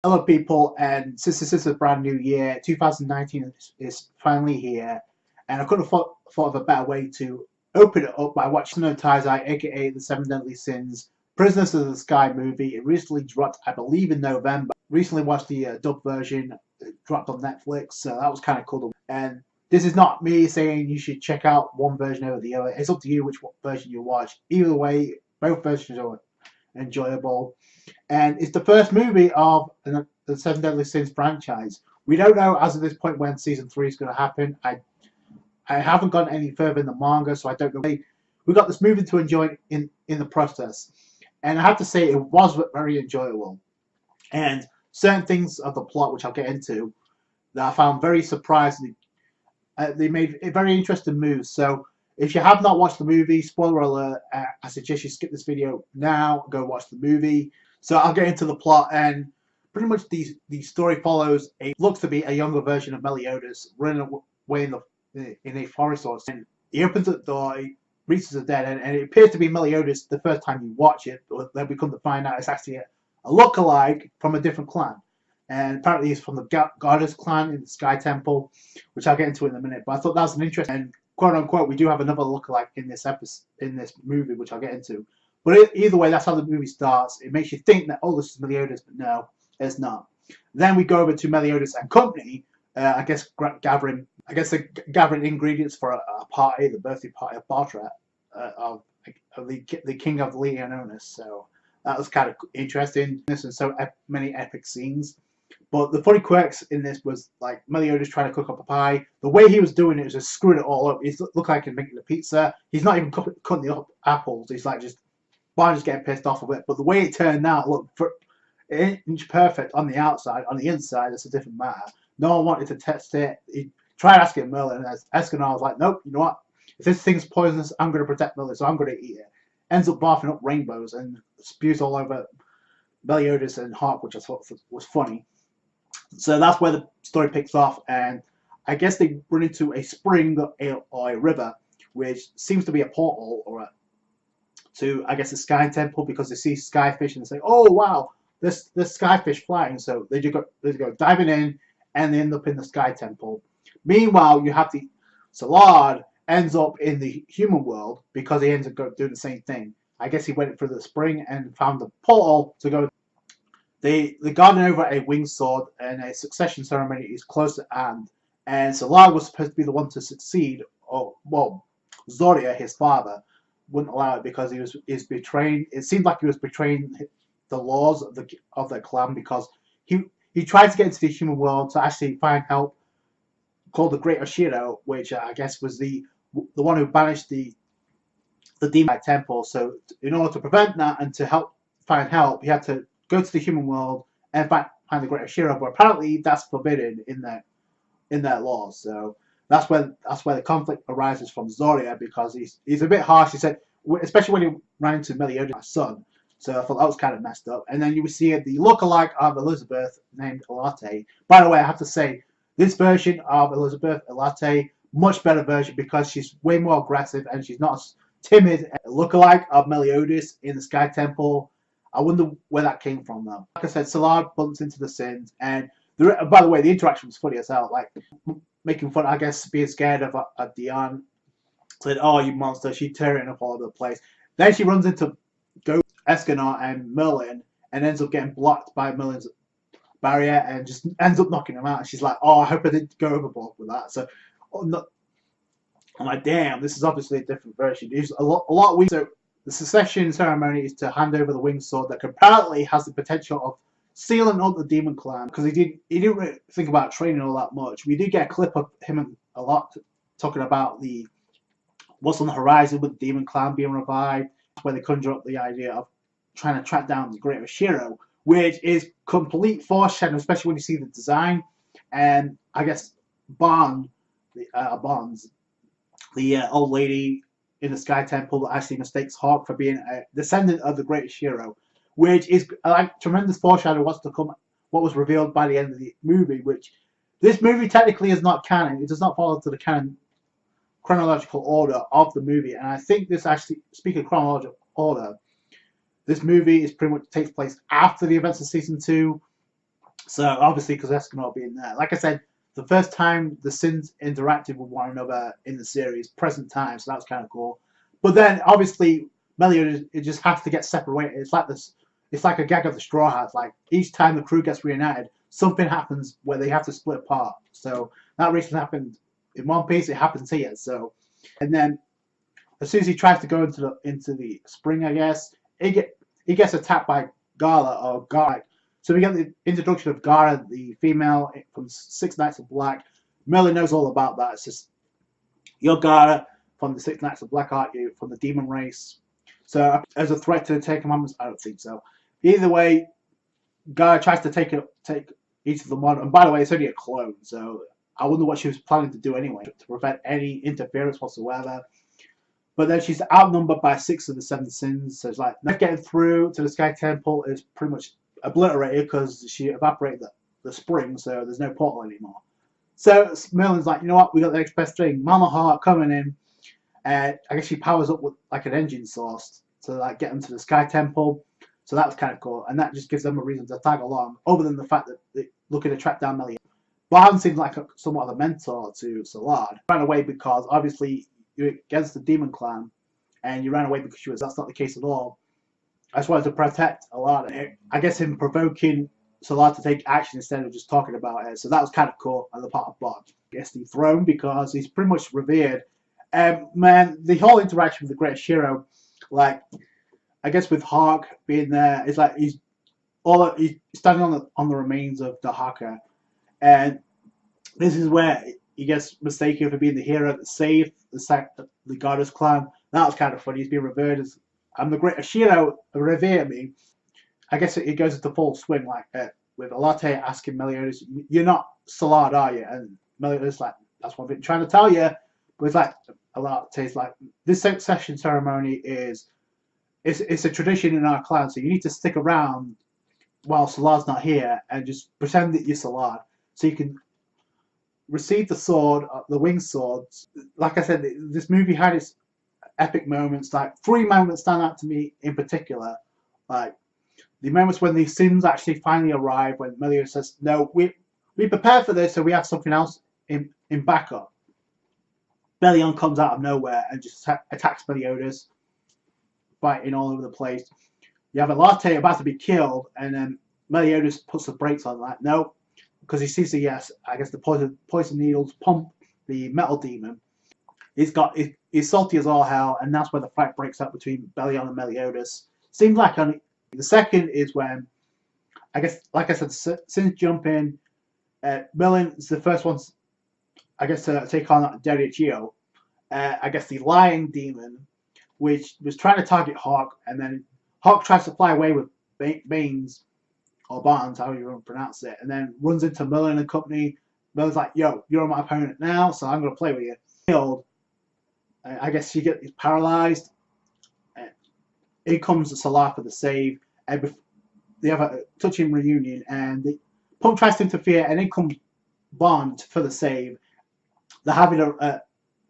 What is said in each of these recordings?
Hello, people, and since this is a brand new year, 2019 is finally here, and I could have thought of a better way to open it up by watching no Taizai, aka The Seven Deadly Sins, Prisoners of the Sky movie. It recently dropped, I believe, in November. Recently watched the dub version, it dropped on Netflix, so that was kind of cool. And this is not me saying you should check out one version over the other. It's up to you which version you watch. Either way, both versions are enjoyable, and it's the first movie of the Seven Deadly Sins franchise. We don't know as of this point when season 3 is going to happen. I haven't gone any further in the manga, so I don't know. We got this movie to enjoy in the process, and I have to say it was very enjoyable. And certain things of the plot, which I'll get into, that I found very surprising. They made a very interesting moves. So if you have not watched the movie, spoiler alert, I suggest you skip this video now, go watch the movie. So I'll get into the plot, and pretty much the story follows looks to be a younger version of Meliodas running away in a forest, and he opens the door, he reaches a dead end, and it appears to be Meliodas the first time you watch it, but then we come to find out it's actually a look-alike from a different clan. And apparently he's from the Goddess clan in the Sky Temple, which I'll get into in a minute. But I thought that was an interesting, and quote unquote, we do have another lookalike in this episode, in this movie, which I'll get into. But either way, that's how the movie starts. It makes you think that, oh, this is Meliodas, but no, it's not. Then we go over to Meliodas and company. I guess gathering ingredients for a party, the birthday party of Bartra, of the king of Leononis. So that was kind of interesting. This and so many epic scenes. But the funny quirks in this was like Meliodas trying to cook up a pie. The way he was doing it was just screwing it all up. He looked like he's making a pizza. He's not even cutting the apples. He's like just getting pissed off of it. But the way it turned out looked inch perfect on the outside. On the inside, it's a different matter. No one wanted to test it. He tried asking Merlin, and Escanor was like, nope, you know what? If this thing's poisonous, I'm going to protect Merlin, so I'm going to eat it. Ends up barfing up rainbows and spews all over Meliodas and Hawk, which I thought was funny. So that's where the story picks off, and I guess they run into a spring or a river, which seems to be a portal to, I guess, the Sky Temple, because they see skyfish and say, oh wow, this skyfish flying. So they go diving in, and they end up in the Sky Temple. Meanwhile, you have the Salard ends up in the human world because he ends up doing the same thing. I guess he went through the spring and found the portal to go. They guarding over a winged sword, and a succession ceremony is close at hand. And Solar was supposed to be the one to succeed, or well, Zoria, his father, wouldn't allow it because is betraying. It seemed like he was betraying the laws of the clan, because he tried to get into the human world to actually find help, called the Great Oshiro, which I guess was the one who banished the demon temple. So in order to prevent that and to find help, he had to go to the human world and find the Great Oshiro. But apparently that's forbidden in their laws. So that's where the conflict arises from Zoria, because he's a bit harsh. He said, especially when he ran into Meliodas' son. So I thought that was kind of messed up. And then you see the lookalike of Elizabeth named Elate. By the way, I have to say, this version of Elizabeth Elate, much better version, because she's way more aggressive and she's not as timid. Lookalike of Meliodas in the Sky Temple. I wonder where that came from, though. Like I said, Solar bumps into the Sins, and by the way, the interaction was funny as hell. Like making fun, I guess, being scared of Dion. Said, "Oh, you monster!" She's tearing up all over the place. Then she runs into Escanor and Merlin, and ends up getting blocked by Merlin's barrier, and just ends up knocking him out. And she's like, "Oh, I hope I didn't go overboard with that." So, I'm like, "Damn, this is obviously a different version." It's a lot weaker. So the succession ceremony is to hand over the winged sword that apparently has the potential of sealing up the demon clan, because he didn't really think about training all that much. We did get a clip of him a lot talking about what's on the horizon with the demon clan being revived, where they conjure up the idea of trying to track down the Great Oshiro, which is complete foreshadowing, especially when you see the design. And I guess Bonds, the old lady in the Sky Temple, that actually mistakes Hawk for being a descendant of the Great Oshiro, which is like tremendous foreshadowing what's to come, what was revealed by the end of the movie. Which this movie technically is not canon; it does not follow to the chronological order of the movie. And I think this actually, speaking of chronological order, this movie is pretty much takes place after the events of season 2. So obviously, because Escanor being there, like I said, the first time the Sins interacted with one another in the series, present time, so that was kind of cool. But then obviously, Meliodas, it just has to get separated. It's like this. It's like a gag of the Straw Hats. Like each time the crew gets reunited, something happens where they have to split apart. So that recently happened in One Piece. It happens here. So, and then as soon as he tries to go into the spring, I guess he gets attacked by Gala or Gar. So we get the introduction of Gara, the female from Six Knights of Black. Merlin knows all about that. It's just you're Gara from the Six Knights of Black, aren't you? From the demon race. So as a threat to the Ten Commandments, I don't think so. Either way, Gara tries to take each of them on. And by the way, it's only a clone, so I wonder what she was planning to do anyway to prevent any interference whatsoever. But then she's outnumbered by 6 of the 7 sins. So it's like not getting through to the Sky Temple is pretty much obliterated because she evaporated the spring, so there's no portal anymore. So Merlin's like, you know what, we got the next best thing. Mama Heart coming in, and I guess she powers up with like an engine source to like get them to the Sky Temple. So that was kind of cool, and that just gives them a reason to tag along, other than the fact that they're looking to track down Meliodas. Barnes seems like somewhat of a mentor to Salard. Ran away because obviously you're against the Demon Clan, and you ran away because she was. That's not the case at all. I just wanted to protect Alana. I guess him provoking Salard to take action instead of just talking about it. So that was kind of cool on the part of Bond. I guess the throne because he's pretty much revered. Man, the whole interaction with the Great Shiro, like I guess with Hawk being there, it's like he's standing on the remains of the Haka, and this is where he gets mistaken for being the hero that saved the Goddess clan. That was kind of funny. He's being revered as I'm the Great Ashiro, revere me. I guess it goes into full swing like with Alate asking Meliodas, "You're not Salard, are you?" And Meliodas like, "That's what I've been trying to tell you." But it's like Alate's like, "This succession ceremony is it's a tradition in our clan, so you need to stick around while Salad's not here and just pretend that you're Salard, so you can receive the sword, the winged swords." Like I said, this movie had its epic moments. Like 3 moments stand out to me in particular. Like the moments when the Sins actually finally arrive, when Meliodas says, "No, we prepared for this, so we have something else in backup." Belion comes out of nowhere and just attacks Meliodas, fighting all over the place. You have Alate about to be killed, and then Meliodas puts the brakes on that. No, because he sees I guess the poison needles pump the metal demon. He's salty as all hell, and that's where the fight breaks up between Belion and Meliodas. Seems like the second is when, I guess, like I said, Sins jump in. Merlin is the first one, I guess, to take on Derrichio. I guess the lying demon, which was trying to target Hawk, and then Hawk tries to fly away with Baines, or Barnes, however you want to pronounce it, and then runs into Merlin and company. Merlin's like, "Yo, you're my opponent now, so I'm going to play with you." Killed. I guess she gets paralyzed. Here comes the Salah for the save. They have a touching reunion, and Punk tries to interfere, and in comes Bond for the save. They're having a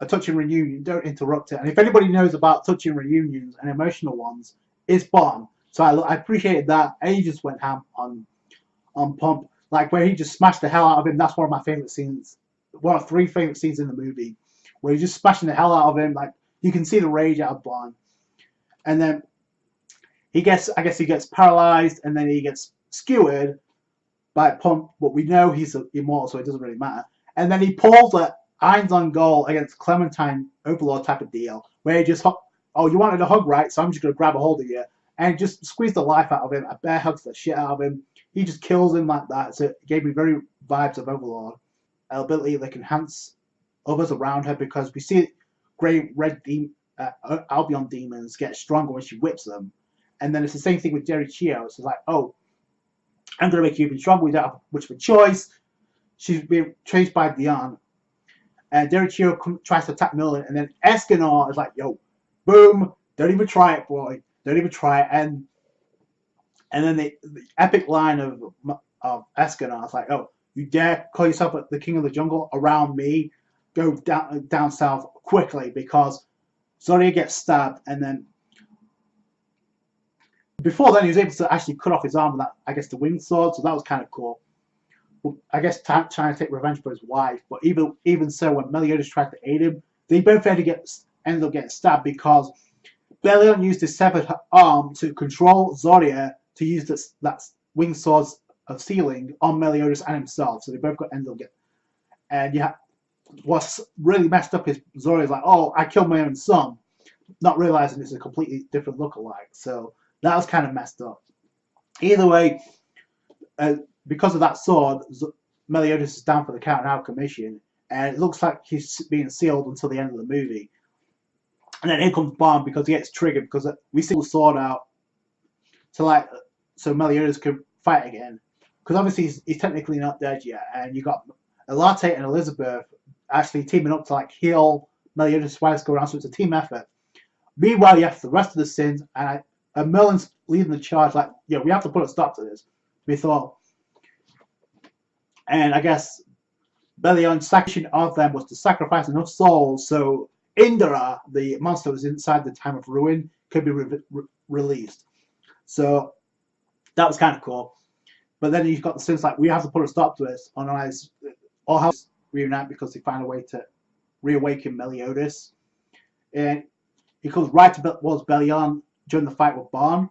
touching reunion. Don't interrupt it. And if anybody knows about touching reunions and emotional ones, it's Bond. So I appreciated that. And he just went ham on Pump, like where he just smashed the hell out of him. That's one of my favorite scenes. One of 3 favorite scenes in the movie, where he's just smashing the hell out of him. Like you can see the rage out of Bond. And then I guess he gets paralyzed, and then he gets skewered by Pump. But we know he's immortal, so it doesn't really matter. And then he pulls a Irons on goal against Clementine Overlord type of deal, where he just, "Oh, you wanted a hug, right? So I'm just going to grab a hold of you," and just squeeze the life out of him. A bear hugs the shit out of him. He just kills him like that. So it gave me very vibes of Overlord. An ability that can enhance others around her, because we see Grey Red Albion demons get stronger when she whips them. And then it's the same thing with Derrichio. So it's like, "Oh, I'm going to make you even stronger. We don't have much of a choice." She's being chased by Dion. And Derrichio tries to attack Merlin, and then Escanor is like, "Yo, boom, don't even try it, boy. Don't even try it." And then the epic line of Escanor is like, "Oh, you dare call yourself the king of the jungle around me? Go down south quickly," because Zoria gets stabbed, and then before then he was able to actually cut off his arm with that, I guess, the winged sword. So that was kind of cool. I guess, trying to take revenge for his wife. But even so, when Meliodas tried to aid him, they both ended up getting stabbed because Belion used his severed arm to control Zoria to use that winged swords of sealing on Meliodas and himself. So they both ended up getting. And what's really messed up is Zoria's like, oh, I killed my own son, not realizing it's a completely different lookalike. So that was kind of messed up. Either way, because of that sword, Meliodas is down for the count and out commission, and it looks like he's being sealed until the end of the movie. And then here comes Bond because he gets triggered because we see the sword out to so Meliodas can fight again. Because obviously he's technically not dead yet, and you got Elate and Elizabeth actually teaming up to heal Meliodas' wives go around, so it's a team effort. Meanwhile, you have the rest of the sins, and Merlin's leading the charge. We have to put a stop to this. We thought, and I guess Belion's sacrifice of them was to sacrifice enough souls so Indra, the monster was inside the Time of Ruin, could be released. So that was kind of cool. But then you've got the sins we have to put a stop to this. Otherwise, all houses reunite because they find a way to reawaken Meliodas. And he comes right towards Belion during the fight with Bond.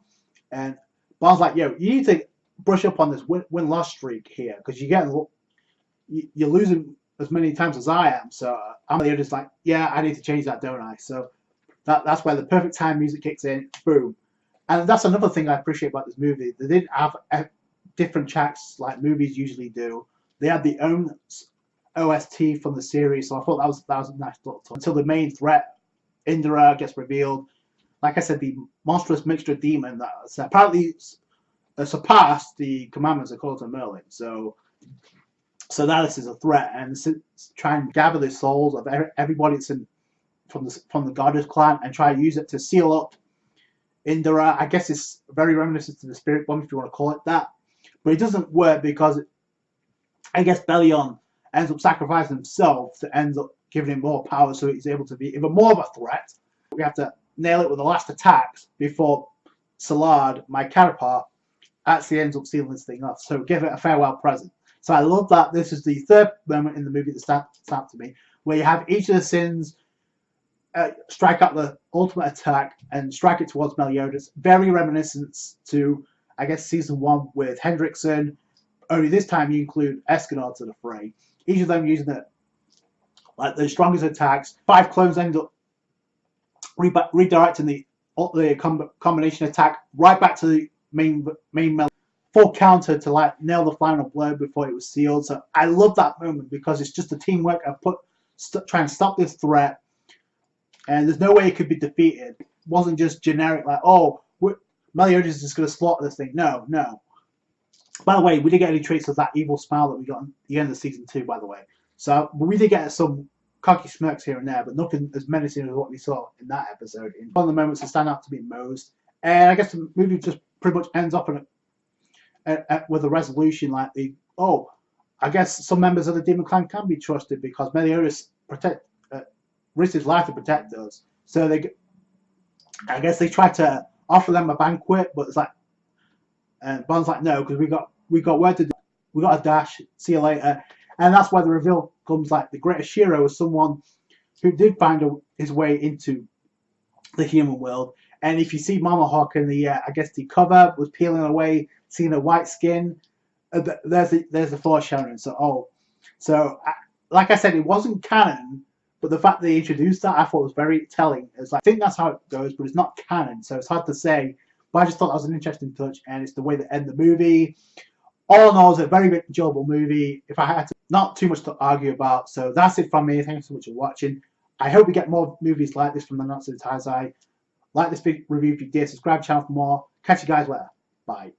And Bond's like, yo, you need to brush up on this win-loss streak here because you're losing as many times as I am. So I'm just like, yeah, I need to change that, don't I? So that's where the perfect time music kicks in. Boom. And that's another thing I appreciate about this movie. They didn't have different tracks like movies usually do. They had their own OST from the series, so I thought that was a nice little touch. Until the main threat, Indra, gets revealed. Like I said, the monstrous mixture demon that apparently surpassed the commandments according to Merlin. So now this is a threat, and try and gather the souls of everybody that's from the Goddess clan and try to use it to seal up Indra. I guess it's very reminiscent to the Spirit Bomb, if you want to call it that. But it doesn't work because I guess Belion ends up sacrificing himself to end up giving him more power, so he's able to be even more of a threat. We have to nail it with the last attacks before Salard, my counterpart, actually ends up sealing this thing off. So give it a farewell present. So I love that this is the third moment in the movie that stands out to me, where you have each of the sins strike out the ultimate attack and strike it towards Meliodas. Very reminiscent to, I guess, season 1 with Hendrickson. Only this time you include Escanor to the fray. Each of them using the strongest attacks. 5 clones end up redirecting the combination attack right back to the main full counter to nail the final blow before it was sealed. So I love that moment because it's just the teamwork of trying to stop this threat, and there's no way it could be defeated. It wasn't just generic Meliodas is just going to slaughter this thing. No. By the way, we did get any traits of that evil smile that we got at the end of season 2, by the way. So we did get some cocky smirks here and there, but nothing as menacing as what we saw in that episode. One of the moments that stand out to me most. And I guess the movie just pretty much ends up with a resolution I guess some members of the Demon Clan can be trusted because Meliodas risked his life to protect us. So I guess they try to offer them a banquet, but it's and Bond's like, no, because we got word to do. We got a dash. See you later. And that's why the reveal comes the greatest Shiro was someone who did find his way into the human world. And if you see Mama Hawk in the the cover was peeling away, seeing her white skin, there's the foreshadowing. So like I said, it wasn't canon, but the fact they introduced that I thought was very telling. It's I think that's how it goes, but it's not canon, so it's hard to say. But I just thought that was an interesting touch, and it's the way they end the movie. All in all, it's a very enjoyable movie. If I had to, not too much to argue about. So that's it from me. Thanks so much for watching. I hope we get more movies like this from the Nanatsu Taizai. Like this big review if you did. Subscribe to the channel for more. Catch you guys later. Bye.